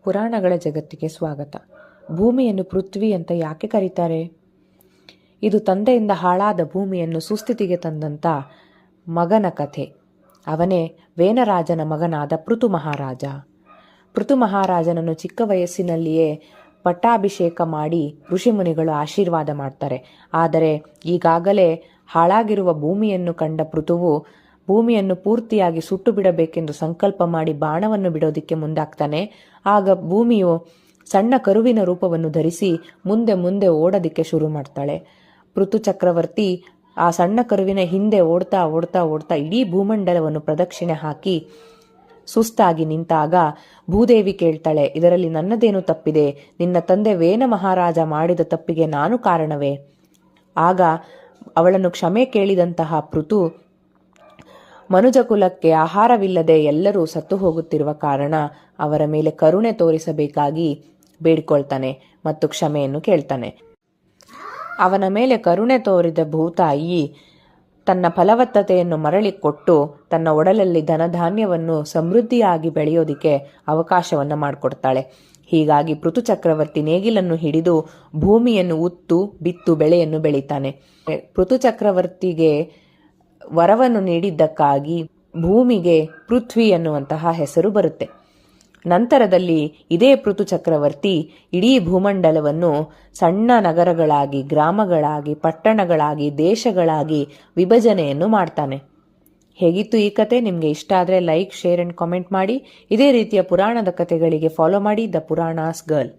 ಪುರಾಣಗಳ ಜಗತ್ತಿಗೆ ಸ್ವಾಗತ. ಭೂಮಿಯನ್ನು ಪೃಥ್ವಿ ಅಂತ ಯಾಕೆ ಕರೀತಾರೆ? ಇದು ತಂದೆಯಿಂದ ಹಾಳಾದ ಭೂಮಿಯನ್ನು ಸುಸ್ಥಿತಿಗೆ ತಂದಂಥ ಮಗನ ಕಥೆ. ಅವನೇ ವೇನರಾಜನ ಮಗನಾದ ಪೃಥು ಮಹಾರಾಜ. ಪೃಥು ಮಹಾರಾಜನನ್ನು ಚಿಕ್ಕ ವಯಸ್ಸಿನಲ್ಲಿಯೇ ಪಟ್ಟಾಭಿಷೇಕ ಮಾಡಿ ಋಷಿಮುನಿಗಳು ಆಶೀರ್ವಾದ ಮಾಡ್ತಾರೆ. ಆದರೆ ಈಗಾಗಲೇ ಹಾಳಾಗಿರುವ ಭೂಮಿಯನ್ನು ಕಂಡ ಪೃಥುವು ಭೂಮಿಯನ್ನು ಪೂರ್ತಿಯಾಗಿ ಸುಟ್ಟು ಬಿಡಬೇಕೆಂದು ಸಂಕಲ್ಪ ಮಾಡಿ ಬಾಣವನ್ನು ಬಿಡೋದಿಕ್ಕೆ ಮುಂದಾಗ್ತಾನೆ. ಆಗ ಭೂಮಿಯು ಸಣ್ಣ ಕರುವಿನ ರೂಪವನ್ನು ಧರಿಸಿ ಮುಂದೆ ಮುಂದೆ ಓಡೋದಿಕ್ಕೆ ಶುರು ಮಾಡ್ತಾಳೆ. ಪೃಥು ಚಕ್ರವರ್ತಿ ಆ ಸಣ್ಣ ಕರುವಿನ ಹಿಂದೆ ಓಡ್ತಾ ಓಡ್ತಾ ಓಡ್ತಾ ಇಡೀ ಭೂಮಂಡಲವನ್ನು ಪ್ರದಕ್ಷಿಣೆ ಹಾಕಿ ಸುಸ್ತಾಗಿ ನಿಂತಾಗ ಭೂದೇವಿ ಕೇಳ್ತಾಳೆ, ಇದರಲ್ಲಿ ನನ್ನದೇನು ತಪ್ಪಿದೆ? ನಿನ್ನ ತಂದೆ ವೇನ ಮಹಾರಾಜ ಮಾಡಿದ ತಪ್ಪಿಗೆ ನಾನು ಕಾರಣವೇ? ಆಗ ಅವಳನ್ನು ಕ್ಷಮೆ ಕೇಳಿದಂತಹ ಪೃಥು ಮನುಜಕುಲಕ್ಕೆ ಆಹಾರವಿಲ್ಲದೆ ಎಲ್ಲರೂ ಸತ್ತು ಹೋಗುತ್ತಿರುವ ಕಾರಣ ಅವರ ಮೇಲೆ ಕರುಣೆ ತೋರಿಸಬೇಕಾಗಿ ಬೇಡಿಕೊಳ್ತಾನೆ ಮತ್ತು ಕ್ಷಮೆಯನ್ನು ಕೇಳ್ತಾನೆ. ಅವನ ಮೇಲೆ ಕರುಣೆ ತೋರಿದ ಭೂತಾಯಿ ತನ್ನ ಫಲವತ್ತತೆಯನ್ನು ಮರಳಿ ಕೊಟ್ಟು ತನ್ನ ಒಡಲಲ್ಲಿ ಧನಧಾನ್ಯವನ್ನು ಸಮೃದ್ಧಿಯಾಗಿ ಬೆಳೆಯೋದಿಕ್ಕೆ ಅವಕಾಶವನ್ನು ಮಾಡಿಕೊಡ್ತಾಳೆ. ಹೀಗಾಗಿ ಪೃಥು ಚಕ್ರವರ್ತಿ ನೇಗಿಲನ್ನು ಹಿಡಿದು ಭೂಮಿಯನ್ನು ಉತ್ತು ಬಿತ್ತು ಬೆಳೆಯನ್ನು ಬೆಳೀತಾನೆ. ಪೃಥು ಚಕ್ರವರ್ತಿಗೆ ವರವನ್ನು ನೀಡಿದ್ದಕ್ಕಾಗಿ ಭೂಮಿಗೆ ಪೃಥ್ವಿ ಎನ್ನುವಂತಹ ಹೆಸರು ಬರುತ್ತೆ. ನಂತರದಲ್ಲಿ ಇದೇ ಪೃಥು ಚಕ್ರವರ್ತಿ ಇಡೀ ಭೂಮಂಡಲವನ್ನು ಸಣ್ಣ ನಗರಗಳಾಗಿ, ಗ್ರಾಮಗಳಾಗಿ, ಪಟ್ಟಣಗಳಾಗಿ, ದೇಶಗಳಾಗಿ ವಿಭಜನೆಯನ್ನು ಮಾಡ್ತಾನೆ. ಹೇಗಿತ್ತು ಈ ಕತೆ? ನಿಮಗೆ ಇಷ್ಟ ಆದರೆ ಲೈಕ್, ಶೇರ್ ಅಂಡ್ ಕಾಮೆಂಟ್ ಮಾಡಿ. ಇದೇ ರೀತಿಯ ಪುರಾಣದ ಕಥೆಗಳಿಗೆ ಫಾಲೋ ಮಾಡಿ ದ ಪುರಾಣಾಸ್ ಗರ್ಲ್.